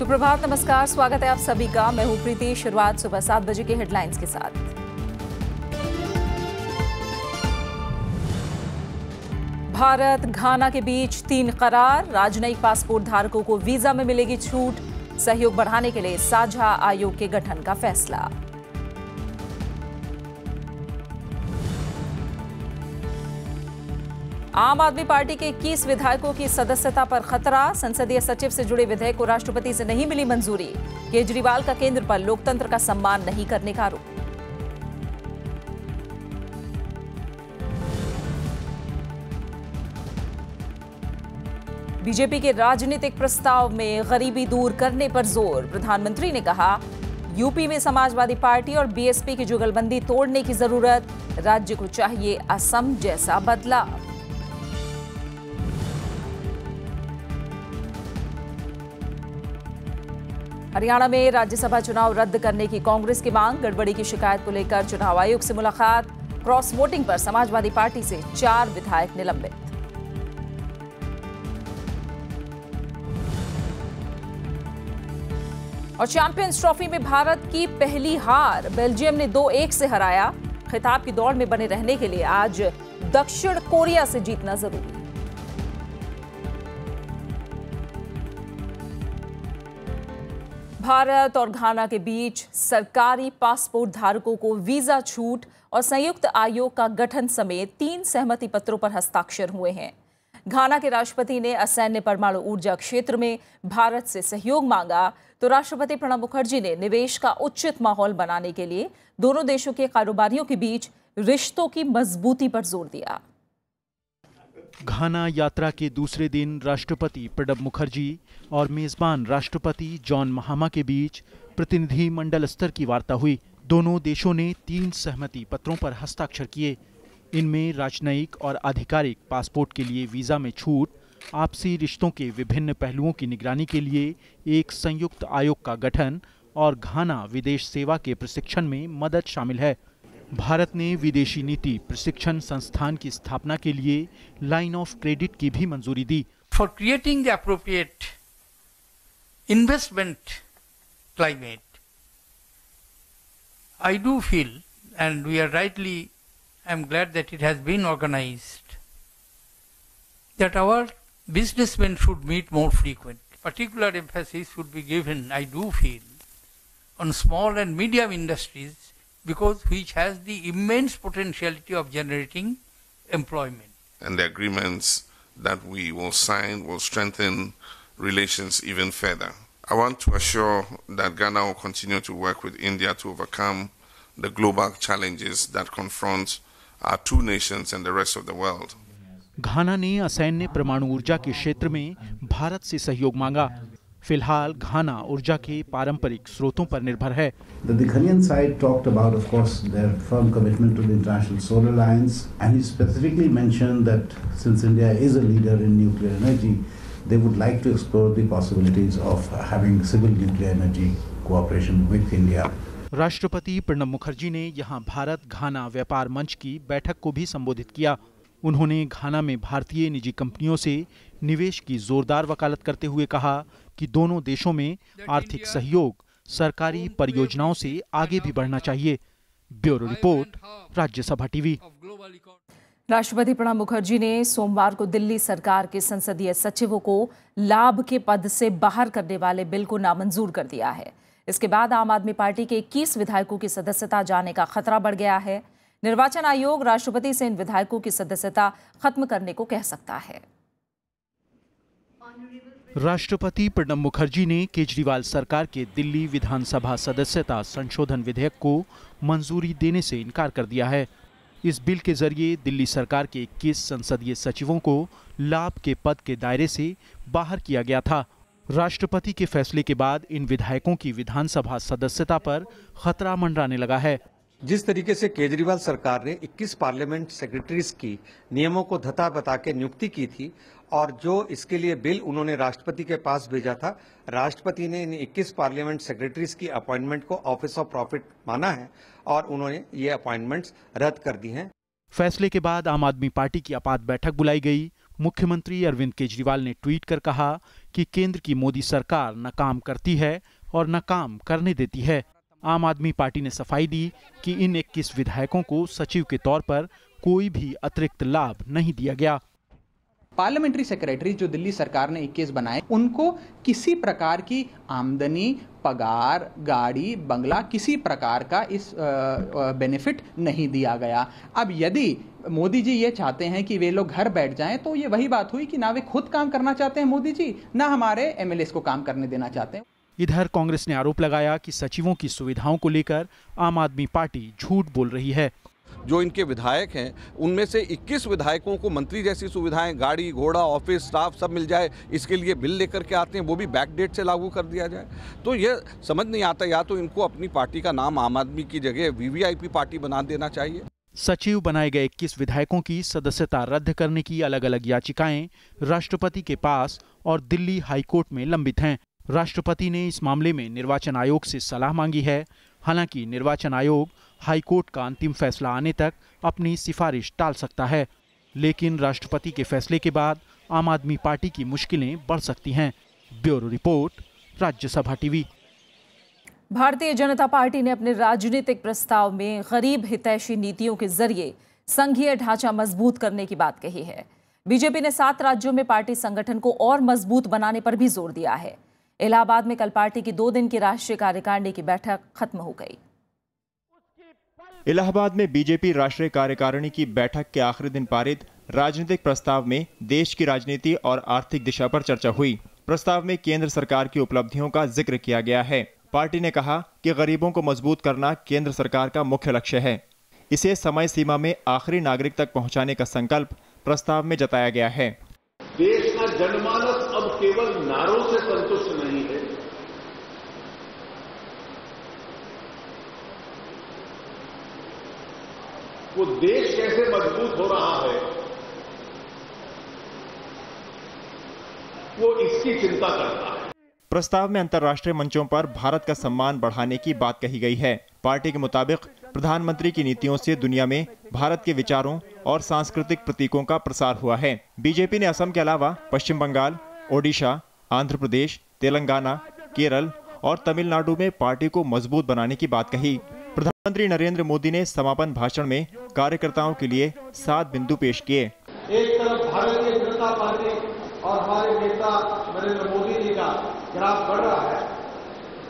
सुप्रभात, नमस्कार, स्वागत है आप सभी का। मैं हूं प्रीति। शुरुआत सुबह 7 बजे के हेडलाइंस के साथ। भारत घाना के बीच 3 करार। राजनयिक पासपोर्ट धारकों को वीजा में मिलेगी छूट। सहयोग बढ़ाने के लिए साझा आयोग के गठन का फैसला। आम आदमी पार्टी के 21 विधायकों की सदस्यता पर खतरा। संसदीय सचिव से जुड़े विधेयक को राष्ट्रपति से नहीं मिली मंजूरी। केजरीवाल का केंद्र पर लोकतंत्र का सम्मान नहीं करने का आरोप। बीजेपी के राजनीतिक प्रस्ताव में गरीबी दूर करने पर जोर। प्रधानमंत्री ने कहा, यूपी में समाजवादी पार्टी और बीएसपी की जुगलबंदी तोड़ने की जरूरत। राज्य को चाहिए असम जैसा बदलाव। हरियाणा में राज्यसभा चुनाव रद्द करने की कांग्रेस की मांग। गड़बड़ी की शिकायत को लेकर चुनाव आयोग से मुलाकात। क्रॉस वोटिंग पर समाजवादी पार्टी से 4 विधायक निलंबित। और चैंपियंस ट्रॉफी में भारत की पहली हार। बेल्जियम ने 2-1 से हराया। खिताब की दौड़ में बने रहने के लिए आज दक्षिण कोरिया से जीतना जरूरी। भारत और घाना के बीच सरकारी पासपोर्ट धारकों को वीजा छूट और संयुक्त आयोग का गठन समेत 3 सहमति पत्रों पर हस्ताक्षर हुए हैं। घाना के राष्ट्रपति ने असैन्य परमाणु ऊर्जा क्षेत्र में भारत से सहयोग मांगा, तो राष्ट्रपति प्रणब मुखर्जी ने निवेश का उचित माहौल बनाने के लिए दोनों देशों के कारोबारियों के बीच रिश्तों की मजबूती पर जोर दिया। घाना यात्रा के दूसरे दिन राष्ट्रपति प्रणब मुखर्जी और मेजबान राष्ट्रपति जॉन महामा के बीच प्रतिनिधि मंडल स्तर की वार्ता हुई। दोनों देशों ने 3 सहमति पत्रों पर हस्ताक्षर किए। इनमें राजनयिक और आधिकारिक पासपोर्ट के लिए वीजा में छूट, आपसी रिश्तों के विभिन्न पहलुओं की निगरानी के लिए एक संयुक्त आयोग का गठन और घाना विदेश सेवा के प्रशिक्षण में मदद शामिल है। भारत ने विदेशी नीति प्रशिक्षण संस्थान की स्थापना के लिए लाइन ऑफ क्रेडिट की भी मंजूरी दी। For creating the appropriate investment climate, I do feel, and we are rightly, I'm glad that it has been organized, that our businessmen should meet more frequently. Particular emphasis should be given, I do feel, on small and medium industries, because which has the immense potentiality of generating employment. And the agreements that we will sign will strengthen relations even further. I want to assure that Ghana will continue to work with India to overcome the global challenges that confront our 2 nations and the rest of the world. घाना ने असैन्य परमाणु ऊर्जा के क्षेत्र में भारत से सहयोग मांगा। फिलहाल घाना ऊर्जा के पारंपरिक स्रोतों पर निर्भर है। The Ghanaian side talked about, of course, their firm commitment to the International Solar Alliance, and he specifically mentioned that since India is a leader in nuclear energy, they would like to explore the possibilities of having civil nuclear energy cooperation with India. राष्ट्रपति प्रणब मुखर्जी ने यहां भारत घाना व्यापार मंच की बैठक को भी संबोधित किया। उन्होंने घाना में भारतीय निजी कंपनियों से निवेश की जोरदार वकालत करते हुए कहा कि दोनों देशों में आर्थिक सहयोग सरकारी परियोजनाओं से आगे भी बढ़ना चाहिए। Bureau report, Rajya Sabha TV. राष्ट्रपति प्रणब मुखर्जी ने सोमवार को दिल्ली सरकार के संसदीय सचिवों को लाभ के पद से बाहर करने वाले बिल को नामंजूर कर दिया है। इसके बाद आम आदमी पार्टी के 21 विधायकों की सदस्यता जाने का खतरा बढ़ गया है। निर्वाचन आयोग राष्ट्रपति से इन विधायकों की सदस्यता खत्म करने को कह सकता है। राष्ट्रपति प्रणब मुखर्जी ने केजरीवाल सरकार के दिल्ली विधानसभा सदस्यता संशोधन विधेयक को मंजूरी देने से इनकार कर दिया है। इस बिल के जरिए दिल्ली सरकार के 21 संसदीय सचिवों को लाभ के पद के दायरे से बाहर किया गया था। राष्ट्रपति के फैसले के बाद इन विधायकों की विधानसभा सदस्यता पर खतरा मंडराने लगा है। जिस तरीके से केजरीवाल सरकार ने 21 पार्लियामेंट सेक्रेटरीज की नियमों को धता बता के नियुक्ति की थी और जो इसके लिए बिल उन्होंने राष्ट्रपति के पास भेजा था, राष्ट्रपति ने इन 21 पार्लियामेंट सेक्रेटरीज की अपॉइंटमेंट को ऑफिस ऑफ प्रॉफिट माना है और उन्होंने ये अपॉइंटमेंट्स रद्द कर दी हैं। फैसले के बाद आम आदमी पार्टी की आपात बैठक बुलाई गई। मुख्यमंत्री अरविंद केजरीवाल ने ट्वीट कर कहा कि केंद्र की मोदी सरकार न काम करती है और न काम करने देती है। आम आदमी पार्टी ने सफाई दी कि इन 21 विधायकों को सचिव के तौर पर कोई भी अतिरिक्त लाभ नहीं दिया गया। पार्लियामेंट्री सेक्रेटरी जो दिल्ली सरकार ने 21 बनाए, उनको किसी प्रकार की आमदनी, पगार, गाड़ी, बंगला, किसी प्रकार का इस बेनिफिट नहीं दिया गया। अब यदि मोदी जी ये चाहते हैं कि वे लोग घर बैठ जाएं, तो ये वही बात हुई कि ना वे खुद काम करना चाहते हैं मोदी जी, ना हमारे एमएलएस को काम करने देना चाहते हैं। इधर कांग्रेस ने आरोप लगाया कि सचिवों की सुविधाओं को लेकर आम आदमी पार्टी झूठ बोल रही है। जो इनके विधायक हैं उनमें से 21 विधायकों को मंत्री जैसी सुविधाएं, गाड़ी घोड़ा, ऑफिस स्टाफ सब मिल जाए, इसके लिए बिल लेकर के आते हैं, वो भी बैकडेट से लागू कर दिया जाए। तो ये समझ नहीं आता, या तो इनको अपनी पार्टी का नाम आम आदमी की जगह वीवीआईपी पार्टी बना देना चाहिए। सचिव बनाए गए 21 विधायकों की सदस्यता रद्द करने की अलग अलग याचिकाएं राष्ट्रपति के पास और दिल्ली हाईकोर्ट में लंबित हैं। राष्ट्रपति ने इस मामले में निर्वाचन आयोग से सलाह मांगी है। हालांकि निर्वाचन आयोग हाईकोर्ट का अंतिम फैसला आने तक अपनी सिफारिश टाल सकता है, लेकिन राष्ट्रपति के फैसले के बाद आम आदमी पार्टी की मुश्किलें बढ़ सकती हैं। Bureau report, Rajya Sabha TV. Bharatiya Janata party ने अपने राजनीतिक प्रस्ताव में गरीब हितैषी नीतियों के जरिए संघीय ढांचा मजबूत करने की बात कही है। बीजेपी ने 7 राज्यों में पार्टी संगठन को और मजबूत बनाने पर भी जोर दिया है। इलाहाबाद में कल पार्टी की 2 दिन की राष्ट्रीय कार्यकारिणी की बैठक खत्म हो गई। इलाहाबाद में बीजेपी राष्ट्रीय कार्यकारिणी की बैठक के आखिरी दिन पारित राजनीतिक प्रस्ताव में देश की राजनीति और आर्थिक दिशा पर चर्चा हुई। प्रस्ताव में केंद्र सरकार की उपलब्धियों का जिक्र किया गया है। पार्टी ने कहा कि गरीबों को मजबूत करना केंद्र सरकार का मुख्य लक्ष्य है। इसे समय सीमा में आखिरी नागरिक तक पहुंचाने का संकल्प प्रस्ताव में जताया गया है। देश का जनमानस अब केवल नारों से संतुष्ट नहीं है, वो देश कैसे मजबूत हो रहा है वो इसकी चिंता करता है। प्रस्ताव में अंतर्राष्ट्रीय मंचों पर भारत का सम्मान बढ़ाने की बात कही गई है। पार्टी के मुताबिक प्रधानमंत्री की नीतियों से दुनिया में भारत के विचारों और सांस्कृतिक प्रतीकों का प्रसार हुआ है। बीजेपी ने असम के अलावा पश्चिम बंगाल, ओडिशा, आंध्र प्रदेश, तेलंगाना, केरल और तमिलनाडु में पार्टी को मजबूत बनाने की बात कही। प्रधानमंत्री नरेंद्र मोदी ने समापन भाषण में कार्यकर्ताओं के लिए 7 बिंदु पेश किए। एक तरफ भारतीय जनता पार्टी और हमारे नेता नरेंद्र मोदी जी का ग्राफ बढ़ रहा है,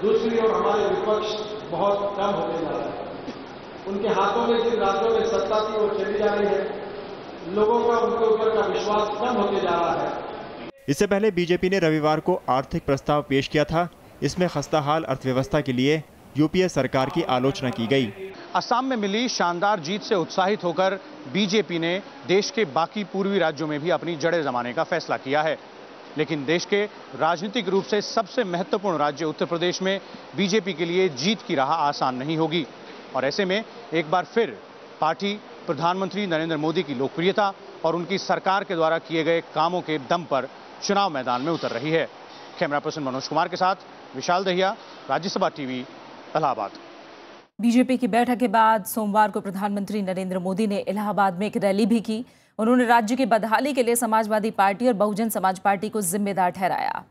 दूसरी ओर हमारे विपक्ष बहुत कम होते जा रहा है। उनके हाथों में जिन राज्यों में सत्ता थी वो चली जा रही है, लोगों का उनके ऊपर का विश्वास कम होते जा रहा है। इससे पहले बीजेपी ने रविवार को आर्थिक प्रस्ताव पेश किया था। इसमें खस्ताहाल अर्थव्यवस्था के लिए यूपीए सरकार की आलोचना की गई। असम में मिली शानदार जीत से उत्साहित होकर बीजेपी ने देश के बाकी पूर्वी राज्यों में भी अपनी जड़ें जमाने का फैसला किया है। लेकिन देश के राजनीतिक रूप से सबसे महत्वपूर्ण राज्य उत्तर प्रदेश में बीजेपी के लिए जीत की राह आसान नहीं होगी और ऐसे में एक बार फिर पार्टी प्रधानमंत्री नरेंद्र मोदी की लोकप्रियता और उनकी सरकार के द्वारा किए गए कामों के दम पर चुनाव मैदान में उतर रही है। कैमरा पर्सन मनोज कुमार के साथ विशाल दहिया, राज्यसभा टीवी, इलाहाबाद। बीजेपी की बैठक के बाद सोमवार को प्रधानमंत्री नरेंद्र मोदी ने इलाहाबाद में एक रैली भी की। उन्होंने राज्य की बदहाली के लिए समाजवादी पार्टी और बहुजन समाज पार्टी को जिम्मेदार ठहराया।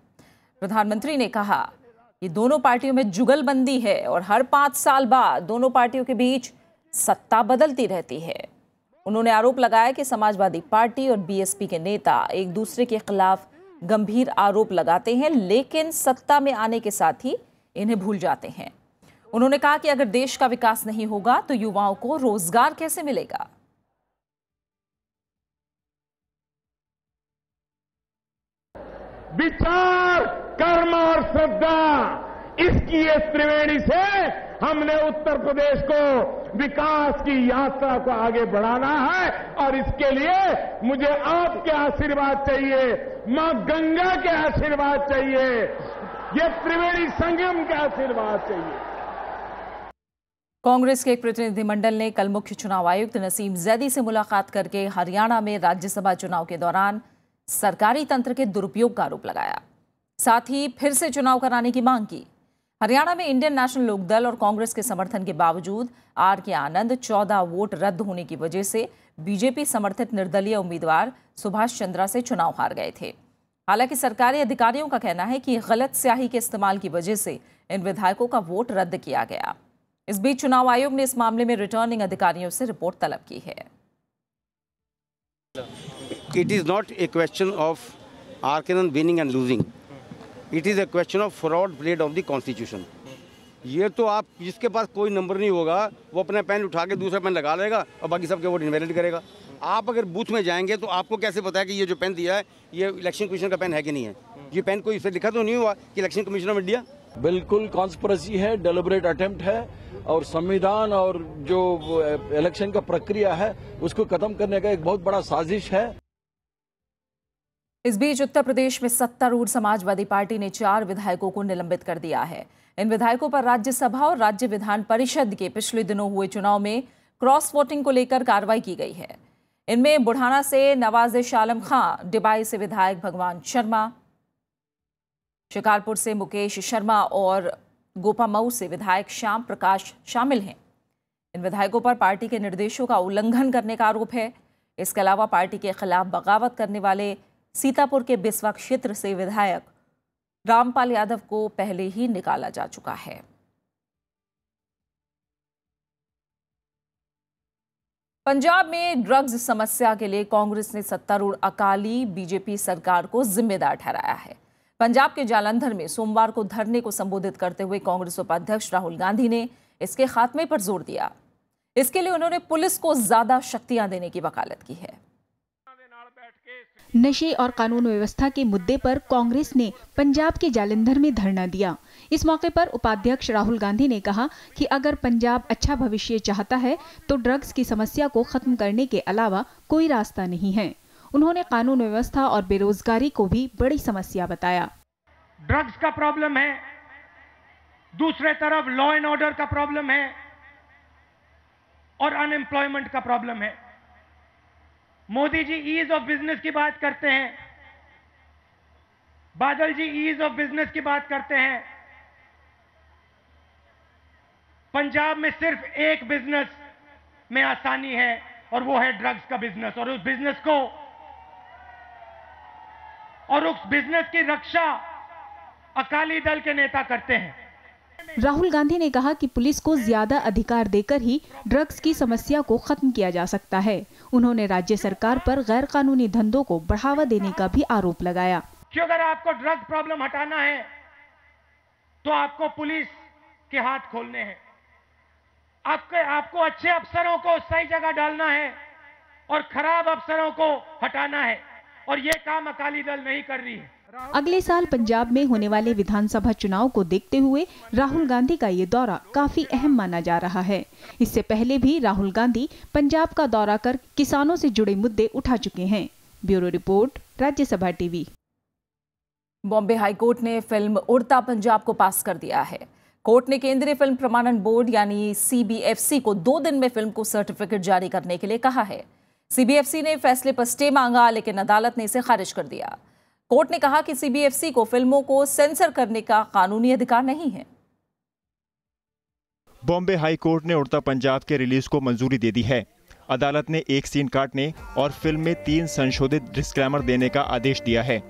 प्रधानमंत्री ने कहा कि दोनों पार्टियों में जुगलबंदी है और हर 5 साल बाद दोनों पार्टियों के बीच सत्ता बदलती रहती है। उन्होंने आरोप लगाया कि समाजवादी पार्टी और बीएसपी के नेता एक दूसरे के खिलाफ गंभीर आरोप लगाते हैं, लेकिन सत्ता में आने के साथ ही इन्हें भूल जाते हैं। उन्होंने कहा कि अगर देश का विकास नहीं होगा तो युवाओं को रोजगार कैसे मिलेगा। विचार, कर्म और श्रद्धा, इसकी इस त्रिवेणी से हमने उत्तर प्रदेश को विकास की यात्रा को आगे बढ़ाना है और इसके लिए मुझे आपके आशीर्वाद चाहिए, मां गंगा के आशीर्वाद चाहिए, ये त्रिवेणी संगम के आशीर्वाद चाहिए। कांग्रेस के एक प्रतिनिधिमंडल ने कल मुख्य चुनाव आयुक्त नसीम जैदी से मुलाकात करके हरियाणा में राज्यसभा चुनाव के दौरान सरकारी तंत्र के दुरुपयोग का आरोप लगाया। साथ ही फिर से चुनाव कराने की मांग की। हरियाणा में इंडियन नेशनल लोकदल और कांग्रेस के समर्थन के बावजूद आर के आनंद 14 वोट रद्द होने की वजह से बीजेपी समर्थित निर्दलीय उम्मीदवार सुभाष चंद्रा से चुनाव हार गए थे। हालांकि सरकारी अधिकारियों का कहना है कि गलत स्याही के इस्तेमाल की वजह से इन विधायकों का वोट रद्द किया गया। इस बीच चुनाव आयोग ने इस मामले में रिटर्निंग अधिकारियों से रिपोर्ट तलब की है। It is not a question of R. K. Anand winning and losing. It is a question of fraud played of the Constitution. ये तो आप जिसके पास कोई नंबर नहीं होगा वो अपना पेन उठा के दूसरा पेन लगा लेगा और बाकी सबके वोट इनवैलिड करेगा। आप अगर बूथ में जाएंगे तो आपको कैसे पता है कि ये जो पेन दिया है ये इलेक्शन कमीशन का पेन है कि नहीं है? ये पेन कोई इसे लिखा तो नहीं हुआ कि इलेक्शन कमीशन ऑफ इंडिया? बिल्कुल कॉन्स्पिरेसी है, डेलिब्रेट अटेम्प्ट है और संविधान और जो इलेक्शन का प्रक्रिया है उसको खत्म करने का एक बहुत बड़ा साजिश है। इस बीच उत्तर प्रदेश में सत्तारूढ़ समाजवादी पार्टी ने 4 विधायकों को निलंबित कर दिया है। इन विधायकों पर राज्यसभा और राज्य विधान परिषद के पिछले दिनों हुए चुनाव में क्रॉस वोटिंग को लेकर कार्रवाई की गई है। इनमें बुढ़ाना से नवाजिश आलम खां, डिबाई से विधायक भगवान शर्मा, शिकारपुर से मुकेश शर्मा और गोपामऊ से विधायक श्याम प्रकाश शामिल हैं। इन विधायकों पर पार्टी के निर्देशों का उल्लंघन करने का आरोप है। इसके अलावा पार्टी के खिलाफ बगावत करने वाले सीतापुर के बिस्वा क्षेत्र से विधायक रामपाल यादव को पहले ही निकाला जा चुका है। पंजाब में ड्रग्स समस्या के लिए कांग्रेस ने सत्तारूढ़ अकाली बीजेपी सरकार को जिम्मेदार ठहराया है। पंजाब के जालंधर में सोमवार को धरने को संबोधित करते हुए कांग्रेस उपाध्यक्ष राहुल गांधी ने इसके खात्मे पर जोर दिया। इसके लिए उन्होंने पुलिस को ज्यादा शक्तियां देने की वकालत की है। नशे और कानून व्यवस्था के मुद्दे पर कांग्रेस ने पंजाब के जालंधर में धरना दिया। इस मौके पर उपाध्यक्ष राहुल गांधी ने कहा कि अगर पंजाब अच्छा भविष्य चाहता है तो ड्रग्स की समस्या को खत्म करने के अलावा कोई रास्ता नहीं है। उन्होंने कानून व्यवस्था और बेरोजगारी को भी बड़ी समस्या बताया। ड्रग्स का प्रॉब्लम है, दूसरे तरफ लॉ एंड ऑर्डर का प्रॉब्लम है और अनएम्प्लॉयमेंट का प्रॉब्लम है। Modi ji ease of business की बात करते हैं, बादल जी ईज ऑफ बिजनेस की बात करते हैं। पंजाब में सिर्फ एक बिजनेस में आसानी है और वो है ड्रग्स का बिजनेस, और उस बिजनेस की रक्षा अकाली दल के नेता करते हैं। राहुल गांधी ने कहा कि पुलिस को ज्यादा अधिकार देकर ही ड्रग्स की समस्या को खत्म किया जा सकता है। उन्होंने राज्य सरकार पर गैर कानूनी धंधों को बढ़ावा देने का भी आरोप लगाया। कि अगर आपको ड्रग प्रॉब्लम हटाना है तो आपको पुलिस के हाथ खोलने हैं, आपको अच्छे अफसरों को सही जगह डालना है और खराब अफसरों को हटाना है, और ये काम अकाली दल नहीं कर रही है। अगले साल पंजाब में होने वाले विधानसभा चुनाव को देखते हुए राहुल गांधी का ये दौरा काफी अहम माना जा रहा है। इससे पहले भी राहुल गांधी पंजाब का दौरा कर किसानों से जुड़े मुद्दे उठा चुके हैं। Bureau report, Rajya Sabha TV. Bombay high court ने फिल्म उड़ता पंजाब को पास कर दिया है। कोर्ट ने केंद्रीय फिल्म प्रमाणन बोर्ड यानी CBFC को 2 दिन में फिल्म को सर्टिफिकेट जारी करने के लिए कहा है। CBFC ने फैसले पर स्टे मांगा, लेकिन अदालत ने इसे खारिज कर दिया। कोर्ट ने कहा कि CBFC को फिल्मों को सेंसर करने का कानूनी अधिकार नहीं है। बॉम्बे हाई कोर्ट ने उड़ता पंजाब के रिलीज को मंजूरी दे दी है। अदालत ने एक सीन काटने और फिल्म में 3 संशोधित डिस्क्लेमर देने का आदेश दिया है।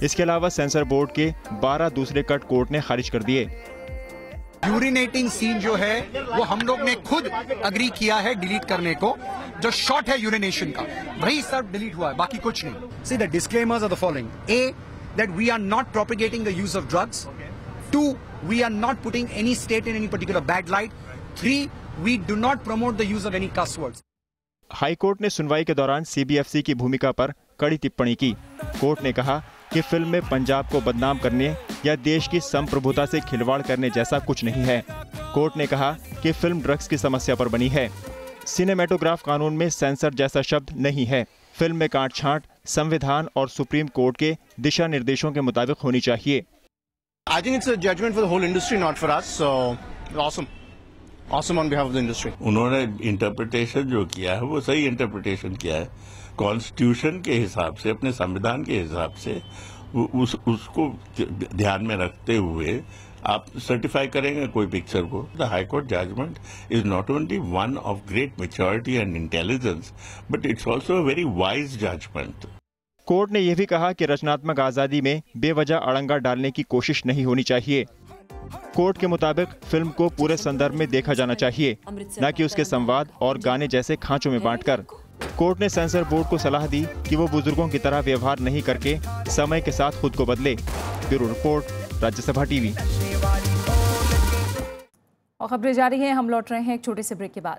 इसके अलावा सेंसर बोर्ड के 12 दूसरे कट कोर्ट ने खारिज कर दिए। यूरिनेटिंग सीन जो है वो हम लोग ने खुद अग्री किया है डिलीट करने को। जो शॉट है यूरिनेशन का वही सब डिलीट हुआ है, बाकी कुछ नहीं। See the disclaimers are the following: A, that we are not propagating the use of drugs. 2, we are not putting any state in any particular bad light. 3, we do not promote the use of any cuss words. High court ने सुनवाई के दौरान CBFC की भूमिका पर कड़ी टिप्पणी की। कोर्ट ने कहा कि फिल्म में पंजाब को बदनाम करने या देश की संप्रभुता से खिलवाड़ करने जैसा कुछ नहीं है। कोर्ट ने कहा कि फिल्म ड्रग्स की समस्या पर बनी है। सिनेमेटोग्राफ कानून में सेंसर जैसा शब्द नहीं है। फिल्म में काट-छांट संविधान और सुप्रीम कोर्ट के दिशा निर्देशों के मुताबिक होनी चाहिए। I think it's a judgment for the whole industry, not for us. So awesome. Awesome on behalf of the industry. उन्होंने इंटरप्रिटेशन जो किया है वो सही इंटरप्रिटेशन किया है, कॉन्स्टिट्यूशन के हिसाब से, अपने संविधान के हिसाब से, उसको ध्यान में रखते हुए आप सर्टिफाई करेंगे कोई पिक्चर को। The high court judgment is not only one of great maturity and intelligence but it's also a very wise judgment. Court ने यह भी कहा कि रचनात्मक आजादी में बेवजह अड़ंगा डालने की कोशिश नहीं होनी चाहिए। कोर्ट के मुताबिक फिल्म को पूरे संदर्भ में देखा जाना चाहिए, न कि उसके संवाद और गाने जैसे खांचों में बांटकर। कोर्ट ने सेंसर बोर्ड को सलाह दी कि वो बुजुर्गों की तरह व्यवहार नहीं करके समय के साथ खुद को बदले। Bureau report, Rajya Sabha TV. और खबरें जारी हैं, हम लौट रहे हैं एक छोटे से ब्रेक के बाद।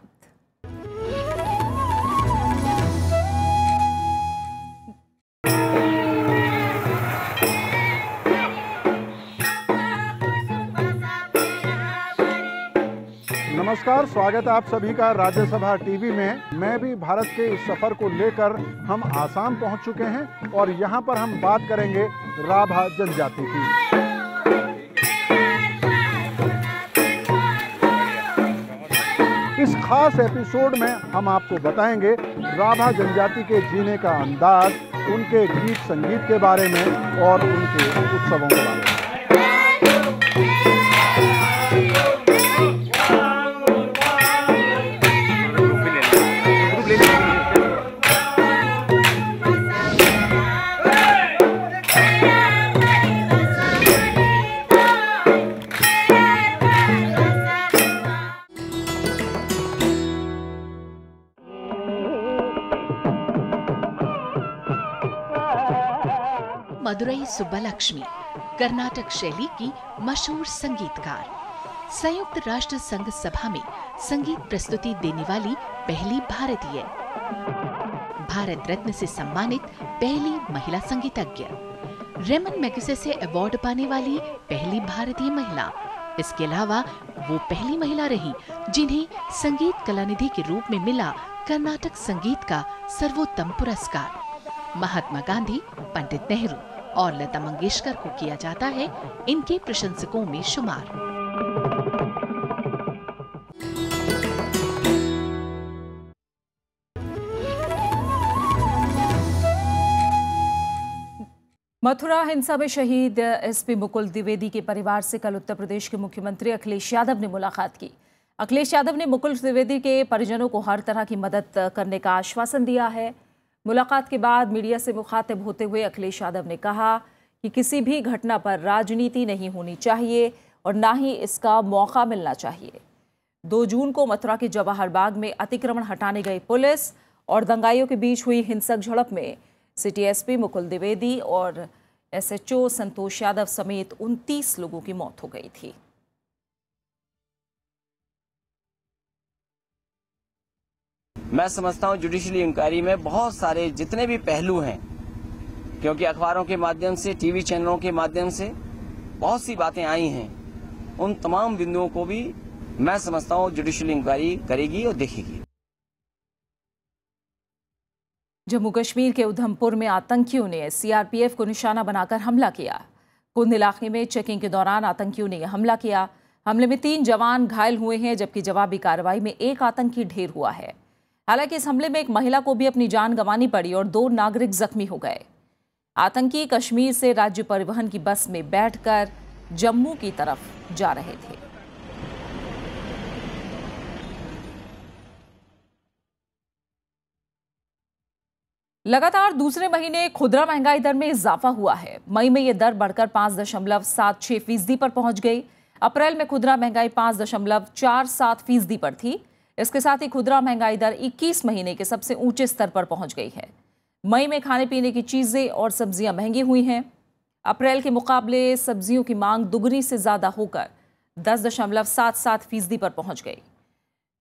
नमस्कार, स्वागत है आप सभी का राज्यसभा टीवी में। मैं भी भारत के इस सफर को लेकर हम आसाम पहुंच चुके हैं और यहां पर हम बात करेंगे राभा जनजाति की। इस खास एपिसोड में हम आपको बताएंगे राभा जनजाति के जीने का अंदाज, उनके गीत संगीत के बारे में और उनके उत्सवों के बारे में। मदुरई सुब्बालक्ष्मी कर्नाटक शैली की मशहूर संगीतकार, संयुक्त राष्ट्र संघ सभा में संगीत प्रस्तुति देने वाली पहली भारतीय, भारत रत्न से सम्मानित पहली महिला संगीतज्ञ, रेमन मैगसेसे अवार्ड पाने वाली पहली भारतीय महिला। इसके अलावा वो पहली महिला रही जिन्हें संगीत कलानिधि के रूप में मिला कर्नाटक संगीत का सर्वोत्तम पुरस्कार। महात्मा गांधी, पंडित नेहरू और लता मंगेशकर को किया जाता है इनके प्रशंसकों में शुमार। मथुरा हिंसा में शहीद एसपी मुकुल द्विवेदी के परिवार से कल उत्तर प्रदेश के मुख्यमंत्री अखिलेश यादव ने मुलाकात की। अखिलेश यादव ने मुकुल द्विवेदी के परिजनों को हर तरह की मदद करने का आश्वासन दिया है। मुलाकात के बाद मीडिया से मुखातिब होते हुए अखिलेश यादव ने कहा कि किसी भी घटना पर राजनीति नहीं होनी चाहिए और ना ही इसका मौका मिलना चाहिए। 2 जून को मथुरा के जवाहर बाग में अतिक्रमण हटाने गई पुलिस और दंगाइयों के बीच हुई हिंसक झड़प में सिटी एसपी मुकुल द्विवेदी और एसएचओ संतोष यादव समेत 29 लोगों की मौत हो गई थी। मैं समझता हूं जुडिशियल इंक्वायरी में बहुत सारे जितने भी पहलू हैं, क्योंकि अखबारों के माध्यम से, टीवी चैनलों के माध्यम से बहुत सी बातें आई हैं, उन तमाम बिंदुओं को भी मैं समझता हूं जुडिशियल इंक्वायरी करेगी और देखेगी। जम्मू कश्मीर के उधमपुर में आतंकियों ने सीआरपीएफ को निशाना बनाकर हमला किया। कुंद इलाके में चेकिंग के दौरान आतंकियों ने यह हमला किया। हमले में 3 जवान घायल हुए हैं, जबकि जवाबी कार्रवाई में 1 आतंकी ढेर हुआ है। हालांकि इस हमले में एक महिला को भी अपनी जान गंवानी पड़ी और 2 नागरिक जख्मी हो गए। आतंकी कश्मीर से राज्य परिवहन की बस में बैठकर जम्मू की तरफ जा रहे थे। लगातार दूसरे महीने खुदरा महंगाई दर में इजाफा हुआ है। मई में यह दर बढ़कर 5.76% पर पहुंच गई। अप्रैल में खुदरा महंगाई 5.47% पर थी। इसके साथ ही खुदरा महंगाई दर 21 महीने के सबसे ऊंचे स्तर पर पहुंच गई है। मई में खाने पीने की चीजें और सब्जियां महंगी हुई हैं। अप्रैल के मुकाबले सब्जियों की मांग दुगनी से ज्यादा होकर 10.77% पर पहुंच गई।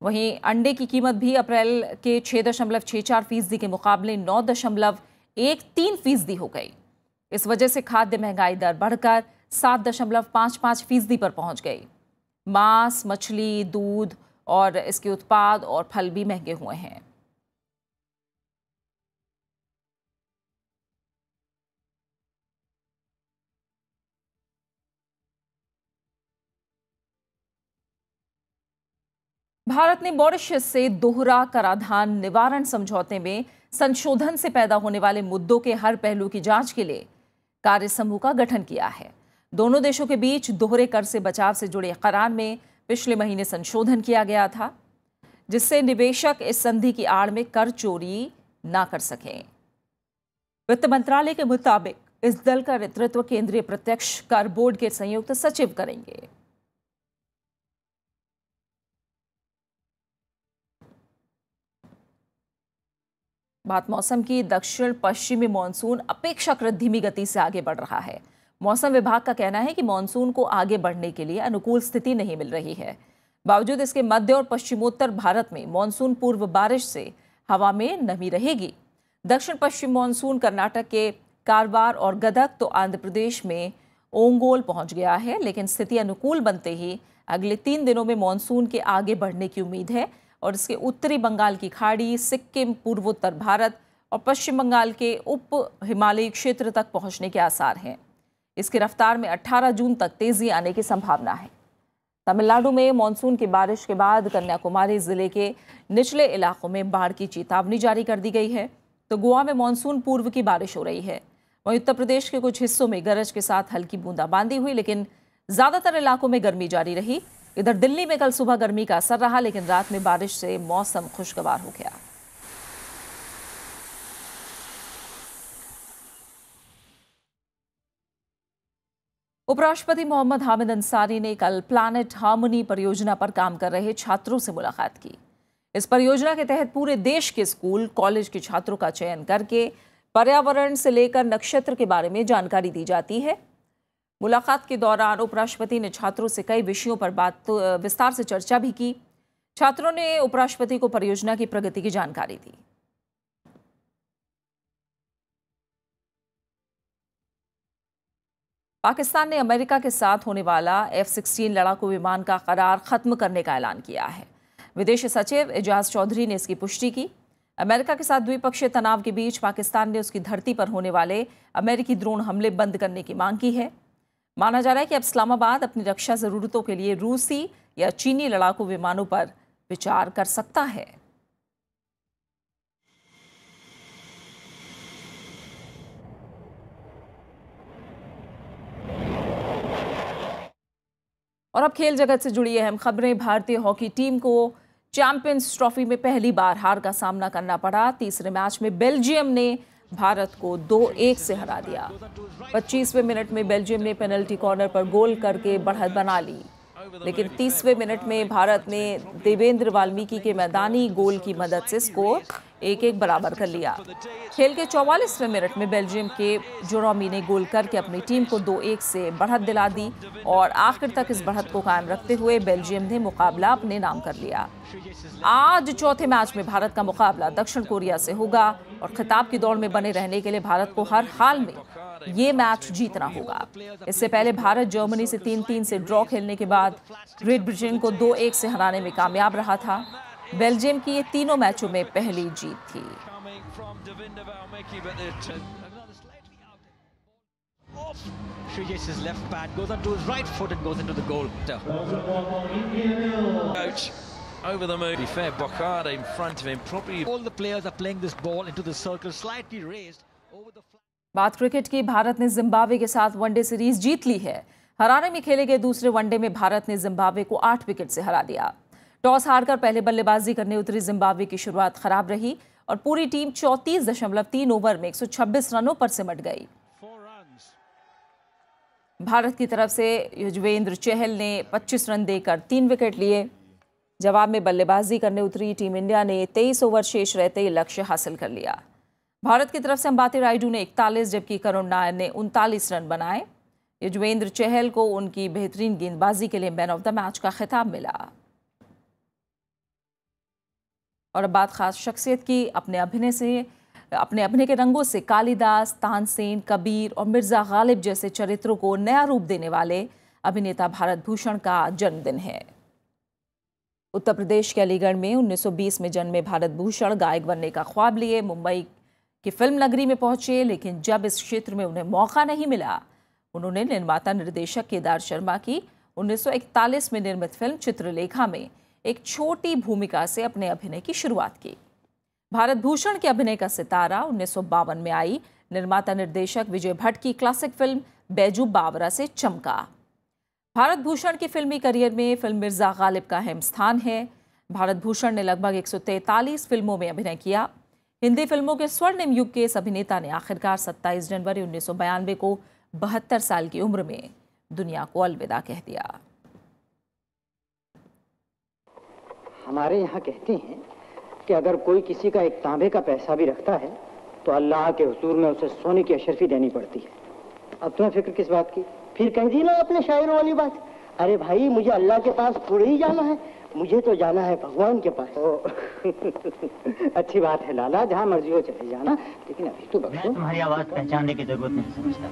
वहीं अंडे की कीमत भी अप्रैल के 6.64% के मुकाबले 9.13% हो गई। इस वजह से खाद्य महंगाई दर बढ़कर 7.55% पर पहुंच गई। मांस, मछली, दूध और इसके उत्पाद और फल भी महंगे हुए हैं। भारत ने मॉरिशस से दोहरा कराधान निवारण समझौते में संशोधन से पैदा होने वाले मुद्दों के हर पहलू की जांच के लिए कार्य समूह का गठन किया है। दोनों देशों के बीच दोहरे कर से बचाव से जुड़े करार में पिछले महीने संशोधन किया गया था, जिससे निवेशक इस संधि की आड़ में कर चोरी ना कर सकें। वित्त मंत्रालय के मुताबिक इस दल का नेतृत्व केंद्रीय प्रत्यक्ष कर बोर्ड के संयुक्त सचिव करेंगे। बात मौसम की। दक्षिण पश्चिमी मॉनसून अपेक्षाकृत धीमी गति से आगे बढ़ रहा है। मौसम विभाग का कहना है कि मॉनसून को आगे बढ़ने के लिए अनुकूल स्थिति नहीं मिल रही है। बावजूद इसके मध्य और पश्चिमोत्तर भारत में मॉनसून पूर्व बारिश से हवा में नमी रहेगी। दक्षिण पश्चिम मॉनसून कर्नाटक के कारवार और गदग तो आंध्र प्रदेश में ओंगोल पहुंच गया है, लेकिन स्थिति अनुकूल बनते ही अगले 3 दिनों में मॉनसून के आगे बढ़ने की उम्मीद है और इसके उत्तरी बंगाल की खाड़ी, सिक्किम, पूर्वोत्तर भारत और पश्चिम बंगाल के उप हिमालयी क्षेत्र तक पहुंचने के आसार हैं। इसकी रफ्तार में 18 जून तक तेजी आने की संभावना है। तमिलनाडु में मानसून की बारिश के बाद कन्याकुमारी जिले के निचले इलाकों में बाढ़ की चेतावनी जारी कर दी गई है, तो गोवा में मानसून पूर्व की बारिश हो रही है। वहीं उत्तर प्रदेश के कुछ हिस्सों में गरज के साथ हल्की बूंदाबांदी हुई, लेकिन ज्यादातर इलाकों में गर्मी जारी रही। इधर दिल्ली में कल सुबह गर्मी का असर रहा, लेकिन रात में बारिश से मौसम खुशगवार हो गया। उपराष्ट्रपति मोहम्मद हामिद अंसारी ने कल प्लैनेट हार्मनी परियोजना पर काम कर रहे छात्रों से मुलाकात की। इस परियोजना के तहत पूरे देश के स्कूल, कॉलेज के छात्रों का चयन करके पर्यावरण से लेकर नक्षत्र के बारे में जानकारी दी जाती है। मुलाकात के दौरान उपराष्ट्रपति ने छात्रों से कई विषयों पर विस्तार से चर्चा भी की। छात्रों ने उपराष्ट्रपति को परियोजना की प्रगति की जानकारी दी। पाकिस्तान ने अमेरिका के साथ होने वाला F-16 लड़ाकू विमान का करार खत्म करने का ऐलान किया है। विदेश सचिव एजाज चौधरी ने इसकी पुष्टि की। अमेरिका के साथ द्विपक्षीय तनाव के बीच पाकिस्तान ने उसकी धरती पर होने वाले अमेरिकी ड्रोन हमले बंद करने की मांग की है। माना जा रहा है कि अब इस्लामाबाद अपनी रक्षा जरूरतों के लिए रूसी या चीनी लड़ाकू विमानों पर विचार कर सकता है। और अब खेल जगत से जुड़ी अहम खबरें। भारतीय हॉकी टीम को चैंपियंस ट्रॉफी में पहली बार हार का सामना करना पड़ा। तीसरे मैच में बेल्जियम ने भारत को 2-1 से हरा दिया। 25वें मिनट में बेल्जियम ने पेनल्टी कॉर्नर पर गोल करके बढ़त बना ली, लेकिन 30वें मिनट में भारत ने देवेंद्र वाल्मीकि के मैदानी गोल की मदद से स्कोर 1-1 बराबर कर लिया। खेल के 44वें मिनट में बेल्जियम के जोरोमी ने गोल करके अपनी टीम को 2-1 से बढ़त दिला दी और आखिर तक इस बढ़त को कायम रखते हुए बेल्जियम ने मुकाबला अपने नाम कर लिया। आज चौथे मैच में भारत का मुकाबला दक्षिण कोरिया से होगा और खिताब की दौड़ में बने रहने के लिए भारत को हर हाल में ये मैच जीतना होगा। इससे पहले भारत जर्मनी से 3-3 से ड्रॉ खेलने के बाद ग्रेट ब्रिटेन को 2-1 से हराने में कामयाब रहा था। बेल्जियम की ये तीनों मैचों में पहली जीत थी। Over the moon. Be fair, Boccardo in front of him. Probably all the players are playing this ball into the circle, slightly raised over the. बात क्रिकेट की। भारत ने जिम्बाब्वे के साथ वनडे सीरीज जीत ली है। हरारे में खेले गए दूसरे वनडे में भारत ने जिम्बाब्वे को 8 विकेट से हरा दिया। टॉस हारकर पहले बल्लेबाजी करने उतरी जिम्बाब्वे की शुरुआत खराब रही और पूरी टीम 34.3 ओवर में 126 रनों पर सिमट गई। भारत की तरफ से युजवेंद्र चहल ने 25 रन देकर 3 विकेट लिए। जवाब में बल्लेबाजी करने उतरी टीम इंडिया ने 23 ओवर शेष रहते ही लक्ष्य हासिल कर लिया। भारत की तरफ से अंबाती रायडू ने 41 जबकि करुण नायर ने 39 रन बनाए। युजवेंद्र चहल को उनकी बेहतरीन गेंदबाजी के लिए मैन ऑफ द मैच का खिताब मिला। और अब बात खास शख्सियत की। अपने अभिनय के रंगों से कालिदास, तानसेन, कबीर और मिर्जा गालिब जैसे चरित्रों को नया रूप देने वाले अभिनेता भारत भूषण का जन्मदिन है। उत्तर प्रदेश के अलीगढ़ में 1920 में जन्मे भारत भूषण गायक बनने का ख्वाब लिए मुंबई की फिल्म नगरी में पहुंचे, लेकिन जब इस क्षेत्र में उन्हें मौका नहीं मिला, उन्होंने निर्माता निर्देशक केदार शर्मा की 1941 में निर्मित फिल्म चित्रलेखा में एक छोटी भूमिका से अपने अभिनय की शुरुआत की। भारत भूषण के अभिनय का सितारा 1952 में आई निर्माता निर्देशक विजय भट्ट की क्लासिक फिल्म बैजू बावरा से चमका। भारत भूषण की फिल्मी करियर में फिल्म मिर्जा गालिब का अहम स्थान है। भारत भूषण ने लगभग 143 फिल्मों में अभिनय किया। हिंदी फिल्मों के स्वर्णिम युग के इस अभिनेता ने आखिरकार 27 जनवरी 1992 को 72 साल की उम्र में दुनिया को अलविदा कह दिया। हमारे यहाँ कहते हैं कि अगर कोई किसी का एक तांबे का पैसा भी रखता है तो अल्लाह के हुजूर में उसे सोने की अशरफी देनी पड़ती है। अब तुम्हें फिक्र किस बात की? फिर कह दी ना अपने शायरों वाली बात। अरे भाई, मुझे अल्लाह के पास थोड़ी ही जाना है, मुझे तो जाना है भगवान के पास। अच्छी बात है लाला, जहाँ मर्जी हो चले जाना, लेकिन अभी तो बख्शो। मैं तुम्हारी आवाज पहचानने की जरूरत नहीं समझता।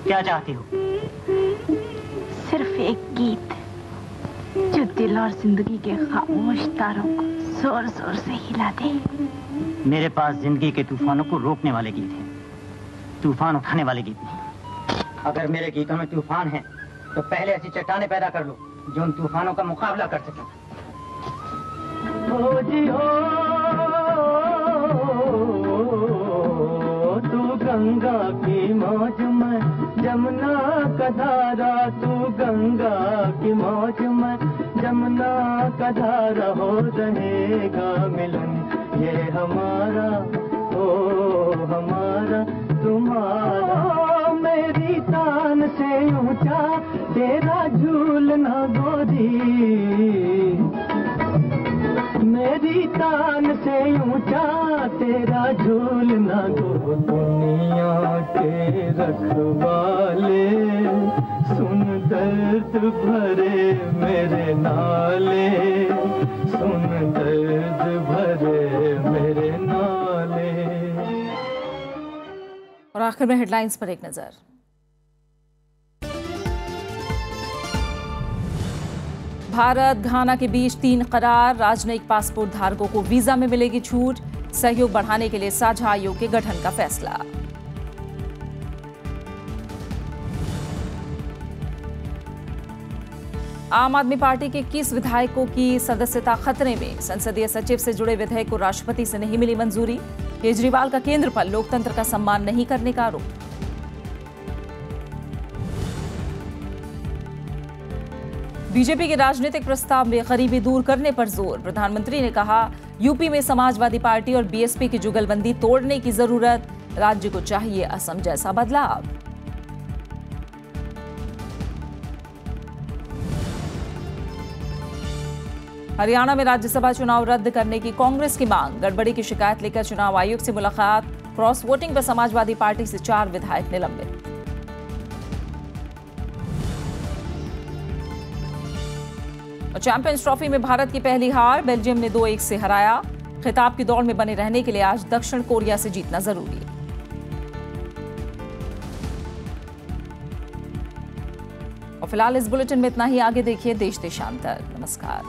क्या चाहती हो? सिर्फ एक गीत जो दिल और जिंदगी के खामोश तारों को जोर जोर से हिला दे। मेरे पास जिंदगी के तूफानों को रोकने वाले गीत हैं, तूफान उठाने वाले गीत नहीं। अगर मेरे गीतों में तूफान है तो पहले ऐसी चट्टानें पैदा कर लो जो उन तूफानों का मुकाबला कर सके। हो जी हो, तू गंगा की मौज में, जमुना का धारा, तू गंगा की मौज में, जमुना का धारा, हो रहेगा मिलन ये हमारा, ओ हमारा तुम्हारा। मेरी तान से ऊंचा तेरा झूलना गोरी, मेरी तान से ऊंचा तेरा झूलना गो। दुनिया के रखवाले सुन दर्द भरे मेरे नाले, सुन दर्द भरे मेरे नाले। और आखिर में हेडलाइंस पर एक नजर। भारत घाना के बीच 3 करार, राजनयिक पासपोर्ट धारकों को वीजा में मिलेगी छूट, सहयोग बढ़ाने के लिए साझा आयोग के गठन का फैसला। आम आदमी पार्टी के 21 विधायकों की सदस्यता खतरे में, संसदीय सचिव से जुड़े विधेयक को राष्ट्रपति से नहीं मिली मंजूरी। केजरीवाल का केंद्र पर लोकतंत्र का सम्मान नहीं करने का आरोप। बीजेपी के राजनीतिक प्रस्ताव में गरीबी दूर करने पर जोर, प्रधानमंत्री ने कहा यूपी में समाजवादी पार्टी और बीएसपी की जुगलबंदी तोड़ने की जरूरत, राज्य को चाहिए असम जैसा बदलाव। हरियाणा में राज्यसभा चुनाव रद्द करने की कांग्रेस की मांग, गड़बड़ी की शिकायत लेकर चुनाव आयोग से मुलाकात, क्रॉस वोटिंग पर समाजवादी पार्टी से 4 विधायक निलंबित। और चैंपियंस ट्रॉफी में भारत की पहली हार, बेल्जियम ने 2-1 से हराया। खिताब की दौड़ में बने रहने के लिए आज दक्षिण कोरिया से जीतना जरूरी है। और फिलहाल इस बुलेटिन में इतना ही। आगे देखिए देश देशांतर। नमस्कार।